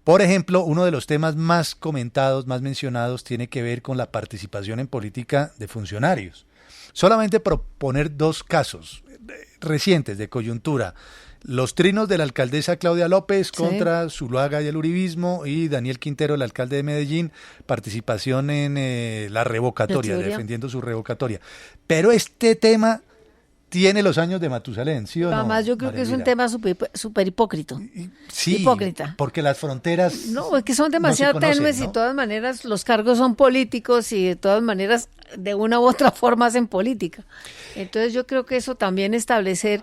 Por ejemplo, uno de los temas más comentados, más mencionados, tiene que ver con la participación en política de funcionarios. Solamente proponer dos casos recientes de coyuntura. Los trinos de la alcaldesa Claudia López Sí, contra Zuluaga y el uribismo, y Daniel Quintero, el alcalde de Medellín, participación en la la revocatoria, teoría. defendiendo su revocatoria. Pero este tema tiene los años de Matusalén, ¿sí o Pero además no, yo creo María que es un Elvira? tema súper hipócrita. Sí, Hipócrita. porque las No, es fronteras que son no se demasiado conocen, tenues y de ¿no? todas maneras los cargos son políticos y de todas maneras de una u otra forma hacen política. Entonces yo creo que eso también establecer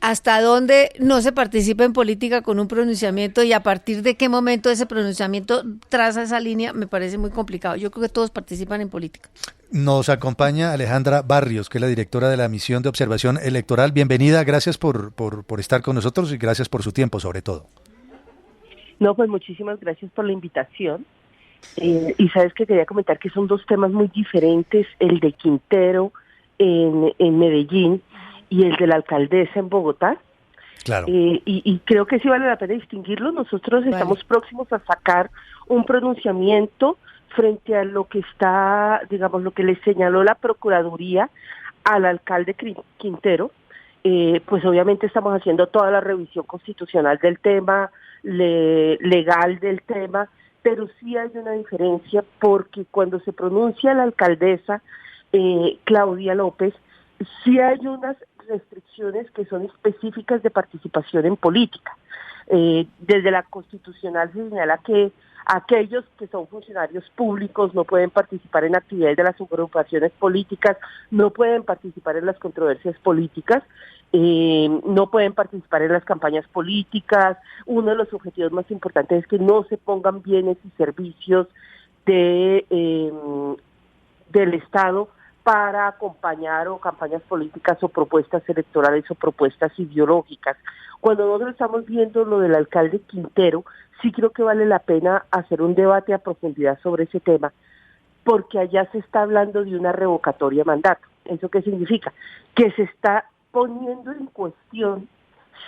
hasta dónde no se participa en política con un pronunciamiento y a partir de qué momento ese pronunciamiento traza esa línea me parece muy complicado. Yo creo que todos participan en política. Nos acompaña Alejandra Barrios, que es la directora de la misión de observación electoral. Bienvenida, gracias por estar con nosotros y gracias por su tiempo, sobre todo. No, pues muchísimas gracias por la invitación. Y sabes que quería comentar que son dos temas muy diferentes, el de Quintero en Medellín y el de la alcaldesa en Bogotá. Claro. Y creo que sí vale la pena distinguirlo. Nosotros Vale. estamos próximos a sacar un pronunciamiento frente a lo que está, digamos, lo que le señaló la Procuraduría al alcalde Quintero. Pues obviamente estamos haciendo toda la revisión constitucional del tema, legal del tema, pero sí hay una diferencia porque cuando se pronuncia la alcaldesa Claudia López, sí hay unas restricciones que son específicas de participación en política. Desde la constitucional se señala que aquellos que son funcionarios públicos no pueden participar en actividades de las agrupaciones políticas, no pueden participar en las controversias políticas, no pueden participar en las campañas políticas. Uno de los objetivos más importantes es que no se pongan bienes y servicios de del Estado para acompañar o campañas políticas o propuestas electorales o propuestas ideológicas. Cuando nosotros estamos viendo lo del alcalde Quintero, sí creo que vale la pena hacer un debate a profundidad sobre ese tema, porque allá se está hablando de una revocatoria de mandato. ¿Eso qué significa? Que se está poniendo en cuestión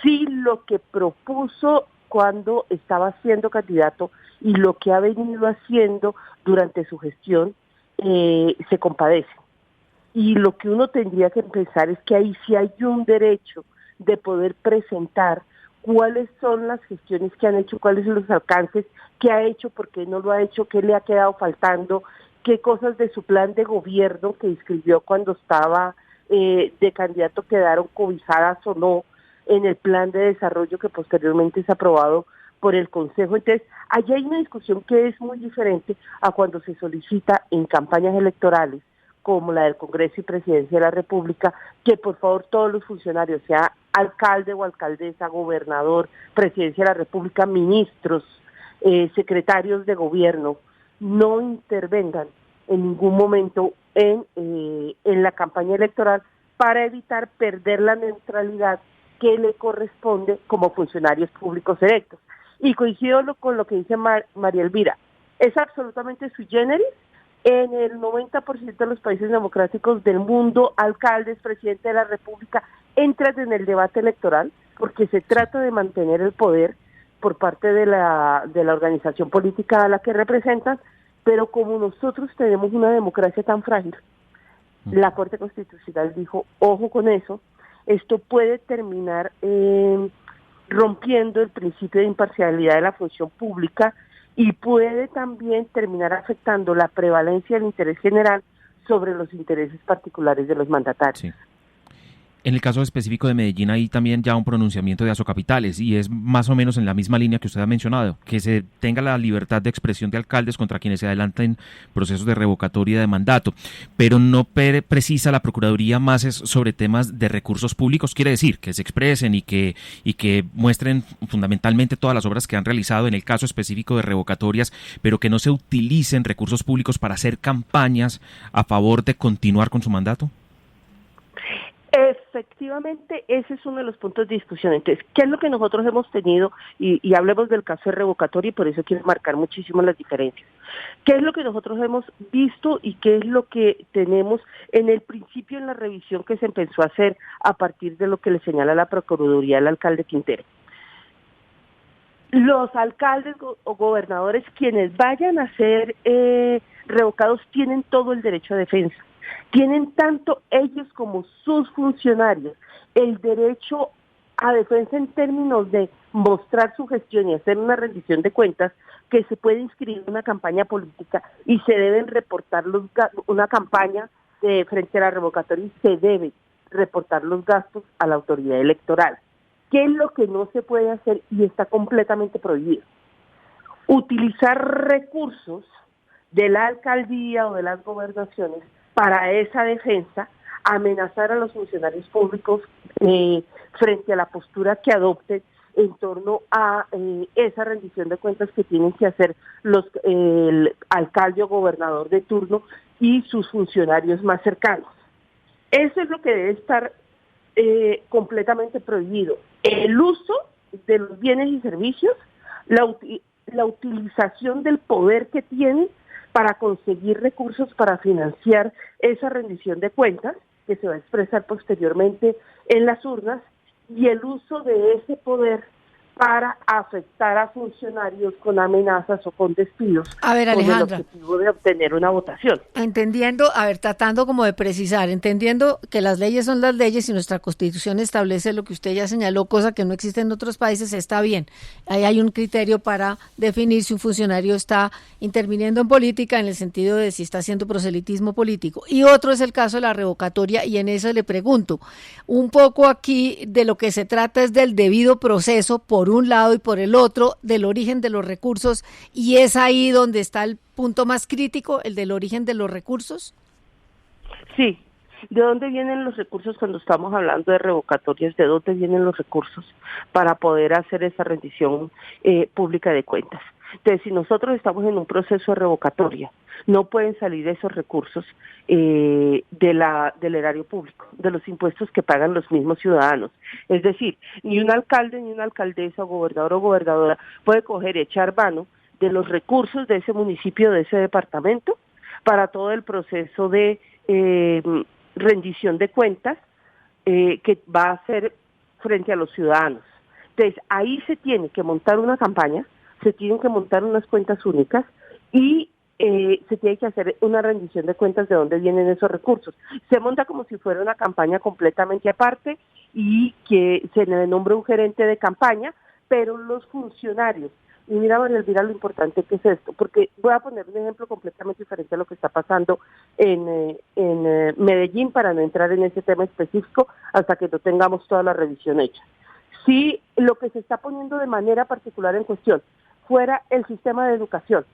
si lo que propuso cuando estaba siendo candidato y lo que ha venido haciendo durante su gestión se compadece. Y lo que uno tendría que pensar es que ahí sí hay un derecho de poder presentar cuáles son las gestiones que han hecho, cuáles son los alcances, qué ha hecho, por qué no lo ha hecho, qué le ha quedado faltando, qué cosas de su plan de gobierno que inscribió cuando estaba de candidato quedaron cobijadas o no en el plan de desarrollo que posteriormente es aprobado por el Consejo. Entonces, allí hay una discusión que es muy diferente a cuando se solicita en campañas electorales como la del Congreso y Presidencia de la República, que por favor todos los funcionarios, sea alcalde o alcaldesa, gobernador, Presidencia de la República, ministros, secretarios de gobierno, no intervengan en ningún momento en la campaña electoral para evitar perder la neutralidad que le corresponde como funcionarios públicos electos. Y coincido con lo que dice María Elvira, es absolutamente sui generis. En el 90% de los países democráticos del mundo, alcaldes, presidente de la República, entran en el debate electoral porque se trata de mantener el poder por parte de la organización política a la que representan, pero como nosotros tenemos una democracia tan frágil, la Corte Constitucional dijo, ojo con eso, esto puede terminar rompiendo el principio de imparcialidad de la función pública y puede también terminar afectando la prevalencia del interés general sobre los intereses particulares de los mandatarios. Sí. En el caso específico de Medellín hay también ya un pronunciamiento de Asocapitales y es más o menos en la misma línea que usted ha mencionado, que se tenga la libertad de expresión de alcaldes contra quienes se adelanten procesos de revocatoria de mandato, pero no precisa la Procuraduría más es sobre temas de recursos públicos, quiere decir que se expresen y que muestren fundamentalmente todas las obras que han realizado en el caso específico de revocatorias, pero que no se utilicen recursos públicos para hacer campañas a favor de continuar con su mandato. Efectivamente, ese es uno de los puntos de discusión. Entonces, ¿qué es lo que nosotros hemos tenido? Y hablemos del caso de revocatoria y por eso quiero marcar muchísimo las diferencias. ¿Qué es lo que nosotros hemos visto y qué es lo que tenemos en el principio en la revisión que se empezó a hacer a partir de lo que le señala la Procuraduría al alcalde Quintero? los alcaldes o gobernadores, quienes vayan a ser revocados, tienen todo el derecho a defensa. Tienen tanto ellos como sus funcionarios el derecho a defensa en términos de mostrar su gestión y hacer una rendición de cuentas, que se puede inscribir en una campaña política y se deben reportar una campaña frente a la revocatoria, y se deben reportar los gastos a la autoridad electoral. ¿Qué es lo que no se puede hacer y está completamente prohibido? Utilizar recursos de la alcaldía o de las gobernaciones para esa defensa, amenazar a los funcionarios públicos frente a la postura que adopten en torno a esa rendición de cuentas que tienen que hacer el alcalde o gobernador de turno y sus funcionarios más cercanos. Eso es lo que debe estar completamente prohibido. El uso de los bienes y servicios, la utilización del poder que tienen para conseguir recursos para financiar esa rendición de cuentas, que se va a expresar posteriormente en las urnas, y el uso de ese poder para afectar a funcionarios con amenazas o con despidos, a ver, Alejandra, con el objetivo de obtener una votación. Entendiendo, a ver, tratando como de precisar, entendiendo que las leyes son las leyes y nuestra Constitución establece lo que usted ya señaló, cosa que no existe en otros países, está bien. Ahí hay un criterio para definir si un funcionario está interviniendo en política, en el sentido de si está haciendo proselitismo político. Y otro es el caso de la revocatoria, y en eso le pregunto, un poco aquí de lo que se trata es del debido proceso, por un lado, y por el otro, del origen de los recursos, y es ahí donde está el punto más crítico, el del origen de los recursos. Sí, ¿de dónde vienen los recursos cuando estamos hablando de revocatorias? ¿De dónde vienen los recursos para poder hacer esa rendición pública de cuentas? Entonces, si nosotros estamos en un proceso de revocatoria, no pueden salir esos recursos del erario público, de los impuestos que pagan los mismos ciudadanos. Es decir, ni un alcalde, ni una alcaldesa, gobernador o gobernadora puede coger y echar mano de los recursos de ese municipio, de ese departamento, para todo el proceso de rendición de cuentas que va a hacer frente a los ciudadanos. Entonces, ahí se tiene que montar una campaña, se tienen que montar unas cuentas únicas y se tiene que hacer una rendición de cuentas de dónde vienen esos recursos. Se monta como si fuera una campaña completamente aparte y que se le nombra un gerente de campaña, pero los funcionarios, y mira, María Elvira, lo importante que es esto, porque voy a poner un ejemplo completamente diferente a lo que está pasando en Medellín, para no entrar en ese tema específico hasta que no tengamos toda la revisión hecha. Si lo que se está poniendo de manera particular en cuestión fuera el sistema de educación,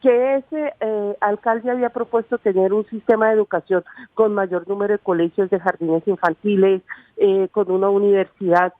que ese alcalde había propuesto tener un sistema de educación con mayor número de colegios, de jardines infantiles, con una universidad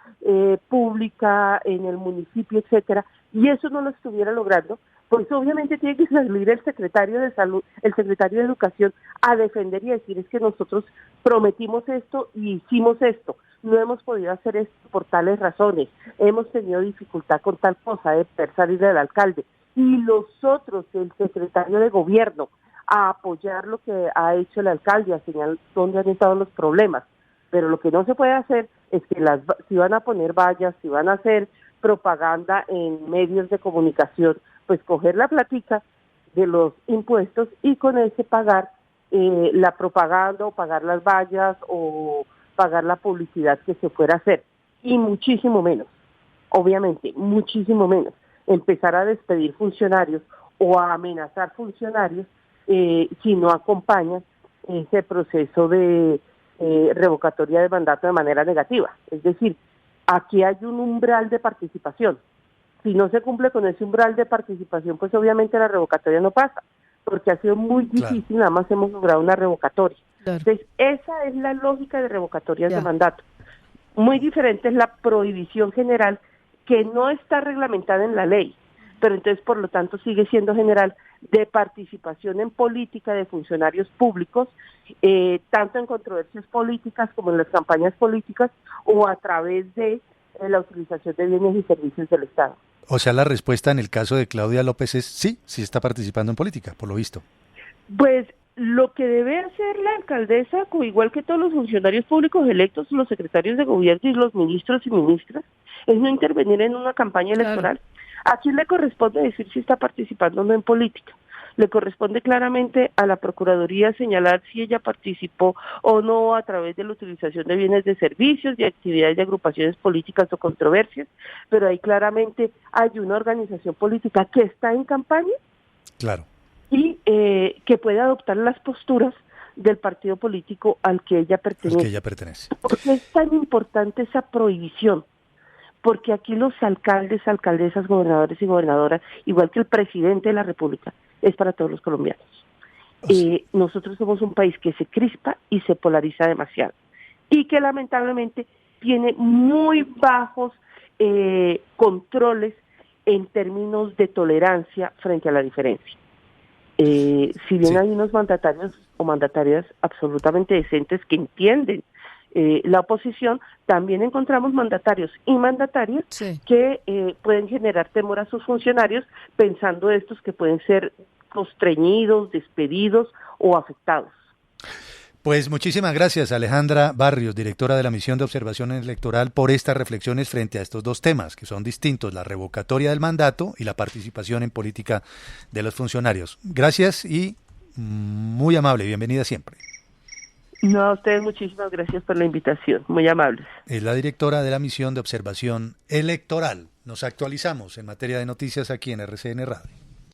pública en el municipio, etcétera, y eso no lo estuviera logrando, pues obviamente tiene que salir el secretario de Salud, el secretario de Educación, a defender y decir: es que nosotros prometimos esto y hicimos esto, no hemos podido hacer esto por tales razones, hemos tenido dificultad con tal cosa de poder salir del alcalde. Y los otros, el secretario de gobierno, a apoyar lo que ha hecho el alcalde, a señalar dónde han estado los problemas. Pero lo que no se puede hacer es que si van a poner vallas, si van a hacer propaganda en medios de comunicación, pues coger la platica de los impuestos y con ese pagar la propaganda o pagar las vallas o pagar la publicidad que se fuera a hacer. Y muchísimo menos, obviamente, muchísimo menos, empezar a despedir funcionarios o a amenazar funcionarios si no acompañan ese proceso de revocatoria de mandato de manera negativa. Es decir, aquí hay un umbral de participación. Si no se cumple con ese umbral de participación, pues obviamente la revocatoria no pasa, porque ha sido muy difícil, claro. Nada más hemos logrado una revocatoria. Claro. Entonces, esa es la lógica de revocatorias de mandato. Muy diferente es la prohibición general, que no está reglamentada en la ley, pero entonces por lo tanto sigue siendo general, de participación en política de funcionarios públicos, tanto en controversias políticas como en las campañas políticas o a través de la utilización de bienes y servicios del Estado. O sea, la respuesta en el caso de Claudia López es sí está participando en política, por lo visto. Pues lo que debe hacer la alcaldesa, igual que todos los funcionarios públicos electos, los secretarios de gobierno y los ministros y ministras, es no intervenir en una campaña electoral. Claro. ¿A quién le corresponde decir si está participando o no en política? Le corresponde claramente a la Procuraduría señalar si ella participó o no a través de la utilización de bienes de servicios, de actividades de agrupaciones políticas o controversias, pero ahí claramente hay una organización política que está en campaña, claro, y que puede adoptar las posturas del partido político al que ella pertenece. ¿Por qué es tan importante esa prohibición? Porque aquí los alcaldes, alcaldesas, gobernadores y gobernadoras, igual que el presidente de la República, es para todos los colombianos. Nosotros somos un país que se crispa y se polariza demasiado, y que lamentablemente tiene muy bajos controles en términos de tolerancia frente a la diferencia. Si bien hay unos mandatarios o mandatarias absolutamente decentes que entienden la oposición, también encontramos mandatarios y mandatarias que pueden generar temor a sus funcionarios, pensando estos que pueden ser constreñidos, despedidos o afectados. Pues muchísimas gracias, Alejandra Barrios, directora de la Misión de Observación Electoral, por estas reflexiones frente a estos dos temas, que son distintos, la revocatoria del mandato y la participación en política de los funcionarios. Gracias y muy amable, bienvenida siempre. No, a ustedes muchísimas gracias por la invitación, muy amables. Es la directora de la Misión de Observación Electoral. Nos actualizamos en materia de noticias aquí en RCN Radio.